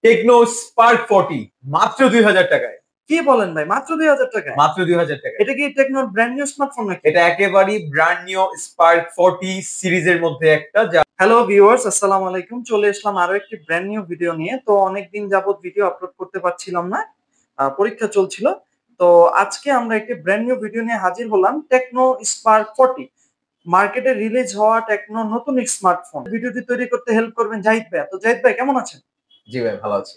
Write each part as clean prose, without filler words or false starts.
Tecno Spark 40 মাত্র 2000 টাকায়। কি বলেন ভাই, মাত্র 2000 টাকায়? মাত্র 2000 টাকায়। এটা কি টেকনোর ব্র্যান্ড নিউ স্মার্টফোন নাকি? এটা একেবারেই ব্র্যান্ড নিউ স্পার্ক 40 সিরিজের মধ্যে একটা। হ্যালো ভিউয়ার্স, আসসালামু আলাইকুম। চলে আসলাম আরো একটি ব্র্যান্ড নিউ ভিডিও নিয়ে। তো অনেকদিন যাবত ভিডিও আপলোড করতে পারছিলাম না, পরীক্ষা চলছিল। তো আজকে আমরা একটি ব্র্যান্ড নিউ ভিডিও নিয়ে হাজির হলাম, টেকনো স্পার্ক 40। মার্কেটে রিলিজ হওয়া টেকনো নতুন স্মার্টফোন। ভিডিওটি তৈরি করতে হেল্প করবেন জাহিদ ভাই। তো জাহিদ ভাই কেমন আছেন? জি ভাই, ভালো আছি।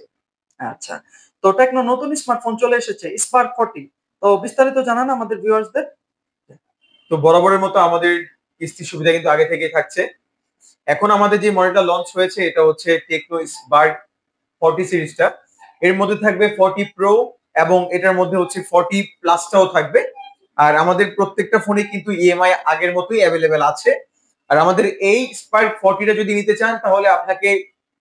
আচ্ছা, তো টেকনো নতুন স্মার্টফোন চলে এসেছে স্পার্ক 40। তো বিস্তারিত জানান আমাদের ভিউয়ার্সদের। তো বরাবরের মতো আমাদের কিস্তি সুবিধা কিন্তু আগে থেকেই থাকছে। এখন আমাদের যে মডেলটা লঞ্চ হয়েছে এটা হচ্ছে টেকনো স্পার্ক 40 সিরিজটা। এর মধ্যে থাকবে 40 প্রো এবং এটার মধ্যে হচ্ছে 40 প্লাসটাও থাকবে। আর আমাদের প্রত্যেকটা ফোনে কিন্তু ইএমআই আগের মতোই অ্যাভেলেবেল আছে। আর আমাদের এই স্পার্ক 40টা যদি নিতে চান তাহলে আপনাকে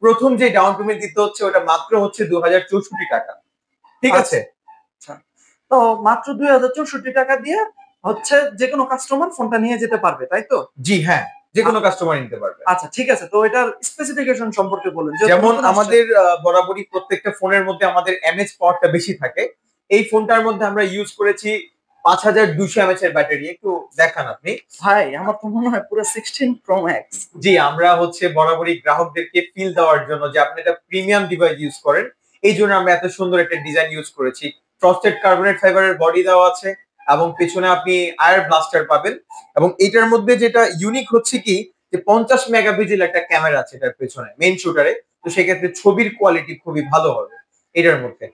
প্রথম যে ডাউন পেমেন্ট দিতে হচ্ছে ওটা মাত্র হচ্ছে 2064 টাকা। ঠিক আছে? আচ্ছা, তো মাত্র 2064 টাকা দিয়ে হচ্ছে যে কোনো কাস্টমার ফোনটা নিয়ে যেতে পারবে, তাই তো? জি হ্যাঁ, যে কোনো কাস্টমার নিতে পারবে। আচ্ছা ঠিক আছে, তো এটার স্পেসিফিকেশন সম্পর্কে বলুন। যেমন আমাদের বরাবরই প্রত্যেকটা ফোনের মধ্যে আমাদের এমএএইচ পাওয়ারটা বেশি থাকে। এই ফোনটার মধ্যে আমরা ইউজ করেছি 5200 এমএএইচ এর ব্যাটারি। একটু দেখান আপনি। ভাই আমার তো মনে হয় পুরো 16 প্রো ম্যাক্স। জি, আমরা হচ্ছে বরাবরই গ্রাহকদেরকে ফিল দেওয়ার জন্য যে আপনি একটা প্রিমিয়াম ডিভাইস ইউজ করেন, এই জন্য আমরা এত সুন্দর একটা ডিজাইন ইউজ করেছি। ফ্রস্টেড কার্বনেট ফাইবারের বডি দেওয়া আছে এবং পেছনে আপনি আয়ার ব্লাস্টার পাবেন। এবং এটার মধ্যে যেটা ইউনিক হচ্ছে কি যে 50 মেগাপিক্সেল একটা ক্যামেরা আছে এটার পেছনে মেইন শুটারে। তো সেক্ষেত্রে ছবির কোয়ালিটি খুবই ভালো হবে এটার মধ্যে।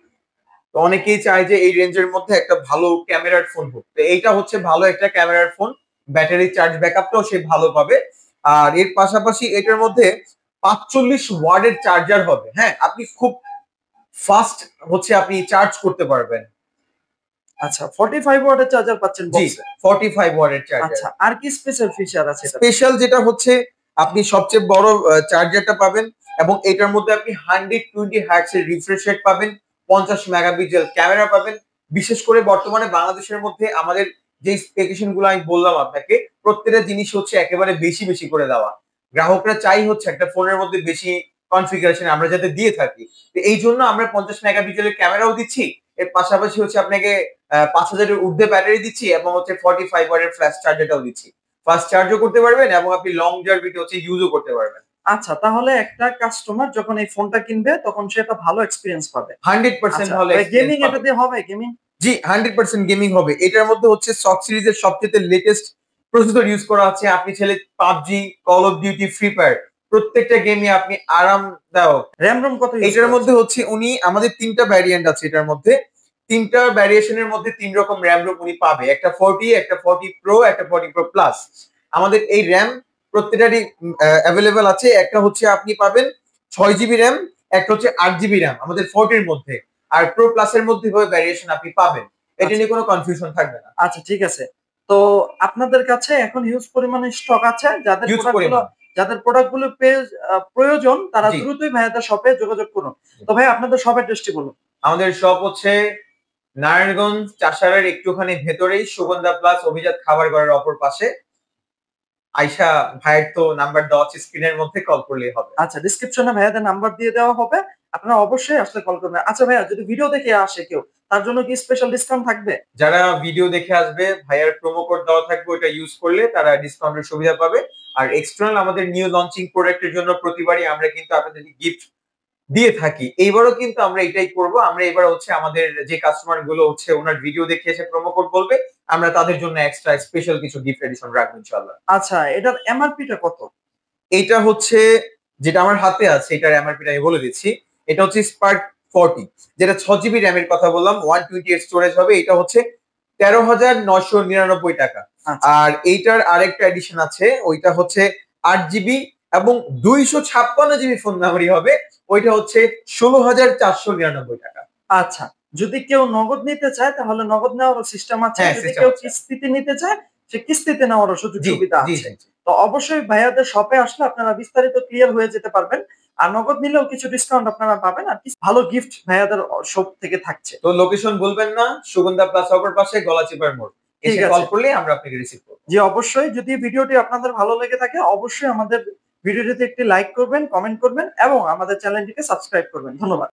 তো অনেকেই চায় যে এই রেঞ্জের মধ্যে একটা ভালো ক্যামেরার ফোন হোক, তো এইটা হচ্ছে ভালো একটা ক্যামেরার ফোন। ব্যাটারি চার্জ ব্যাকআপটাও সে ভালো পাবে। আর এর পাশাপাশি এটার মধ্যে 45 ওয়াটের চার্জার হবে। হ্যাঁ, আপনি খুব ফাস্ট হচ্ছে আপনি চার্জ করতে পারবেন। আচ্ছা, 45 ওয়াটের চার্জার পাচ্ছেন জি, বক্সে। 45 ওয়াটের চার্জার। আচ্ছা, আর কি স্পেশাল ফিচার আছে এটা? স্পেশাল যেটা হচ্ছে আপনি সবচেয়ে বড় চার্জারটা পাবেন এবং এটার মধ্যে আপনি 120 হার্টজ এর রিফ্রেশ রেট পাবেন, 50 মেগাপিক্সেল ক্যামেরা পাবেন। বিশেষ করে বর্তমানে বাংলাদেশের মধ্যে আমাদের যে স্পেসিফিকেশন গুলো আমি বললাম আপনাকে, প্রত্যেকটা জিনিস হচ্ছে একেবারে বেশি বেশি করে দেওয়া। গ্রাহকরা চাই হচ্ছে একটা ফোনের মধ্যে বেশি কনফিগারেশন আমরা যাতে দিয়ে থাকি। তো এই জন্য আমরা 50 মেগাপিক্সেলের ক্যামেরাও দিচ্ছি, এর পাশাপাশি হচ্ছে আপনাকে 5000 এর ঊর্ধ্বে ব্যাটারি দিচ্ছি এবং হচ্ছে 45 ওয়াটের ফ্ল্যাশ চার্জারটাও দিচ্ছি। ফাস্ট চার্জও করতে পারবেন এবং আপনি লং জার্নিতে হচ্ছে ইউজও করতে পারবেন। আচ্ছা, তাহলে একটা কাস্টমার যখন এই ফোনটা কিনবে তখন সে একটা ভালো এক্সপেরিয়েন্স পাবে। 100% ভালো গেমিং এক্সপেরিয়েন্স এটা পাবে। দিয়ে হবে গেমিং? জি, 100% গেমিং হবে। এটার মধ্যে হচ্ছে সক সিরিজের সবচেয়ে লেটেস্ট প্রসেসর ইউজ করা আছে। আপনি চাইলে PUBG, call of duty, free fire প্রত্যেকটা গেমে আপনি আরামদায়ক। র‍্যাম রম কত ইউজ এটার মধ্যে হচ্ছে উনি আমাদের 3টা ভ্যারিয়েন্ট আছে এটার মধ্যে। 3টা ভ্যারিয়েশনের মধ্যে 3 রকম র‍্যাম রোম উনি পাবে। একটা 40, একটা 40 প্রো, একটা 40 প্রো প্লাস। আমাদের এই র‍্যাম প্রত্যেকটারই অ্যাভেলেবল আছে। একটা হচ্ছে আপনি পাবেন 6 জিবি র‍্যাম, একটা হচ্ছে 8 জিবি র‍্যাম আমাদের 40 এর মধ্যে। আর প্রো প্লাস এর মধ্যে ভ্যারিয়েশন আপনি পাবেন। এটা নিয়ে কোনো কনফিউশন থাকবে না। আচ্ছা ঠিক আছে। তো আপনাদের কাছে এখন হিউজ পরিমাণে স্টক আছে। যাদের প্রোডাক্ট গুলো প্রয়োজন তারা জি। দ্রুতই ভাইয়াদের শপে যোগাযোগ করুন। তো ভাই আপনাদের শপ অ্যাড্রেসটি বলুন। আমাদের শপ হচ্ছে নারায়ণগঞ্জ চাষারার একটুখানি ভেতরেই সুগন্ধা প্লাস অভিজাত খাবার ঘরের অপর পাশে। আয়শা ভাইয়ের তো নাম্বার দেওয়া আছে স্ক্রিনের মধ্যে, কল করলেই হবে। আচ্ছা, ডেসক্রিপশনে ভাইয়াদের নাম্বার দিয়ে দেওয়া হবে। আপনারা অবশ্যই আসলে কল করবেন। আচ্ছা ভাইয়া, যদি ভিডিও দেখে আসে কেউ, তার জন্য কি স্পেশাল ডিসকাউন্ট থাকবে? যারা ভিডিও দেখে আসবে ভাইয়ার প্রোমো কোড দেওয়া থাকবে, ওটা ইউজ করলে তারা ডিসকাউন্টের সুবিধা পাবে। আর এক্সটার্নাল আমাদের নিউ লঞ্চিং প্রোডাক্টের জন্য প্রতিবারই আমরা কিন্তু আপনাদেরকে গিফট দিয়ে থাকি। এইবারও কিন্তু আমরা এটাই করব। আমরা এবার হচ্ছে আমাদের যে কাস্টমার গুলো হচ্ছে ওনার ভিডিও দেখে এসে প্রোমো কোড বলবে, আমরা তাদের জন্য এক্সট্রা স্পেশাল কিছু গিফট এডিশন রাখবো ইনশাআল্লাহ। আচ্ছা, এটার এমআরপি টা কত? এটা হচ্ছে যেটা আমার হাতে আছে এটার এমআরপি টা আমি বলে দিচ্ছি। এটা হচ্ছে স্পার্ক 40, যেটা 6 জিবি র‍্যাম এর কথা বললাম, 128 স্টোরেজ হবে। এটা হচ্ছে 13,999 টাকা। আচ্ছা। আর এইটার আরেকটা এডিশন আছে, ওইটা হচ্ছে 8 জিবি এবং 256 জিবি ফোন মেমোরি হবে। ওইটা হচ্ছে 16,499 টাকা। আচ্ছা, যদি কেউ নগদ নিতে চায় তাহলে নগদ নেওয়ারও সিস্টেম আছে। হ্যাঁ, যদি সিস্টেম কেউ আছে। কিস্তিতে নিতে চায় সে কিস্তিতে নেওয়ারও সুযোগ জি, সুবিধা জি, আছে। জি। তো অবশ্যই ভাইয়াদের শপে আসলে আপনারা বিস্তারিত ক্লিয়ার হয়ে যেতে পারবেন। আর নগদ নিলেও কিছু ডিসকাউন্ট আপনারা পাবেন। আর ভালো গিফট ভাইয়াদের শপ থেকে থাকছে। তো লোকেশন বলবেন না, সুগন্ধা প্লাস অপর পাশে গলাচিপার মোড়। ঠিক এসে আছে। কল করলে আমরা আপনাকে রিসিভ করব। জি অবশ্যই, যদি ভিডিওটি আপনাদের ভালো লেগে থাকে অবশ্যই আমাদের ভিডিওটিতে একটি লাইক করবেন, কমেন্ট করবেন এবং আমাদের চ্যানেলটিকে সাবস্ক্রাইব করবেন। ধন্যবাদ।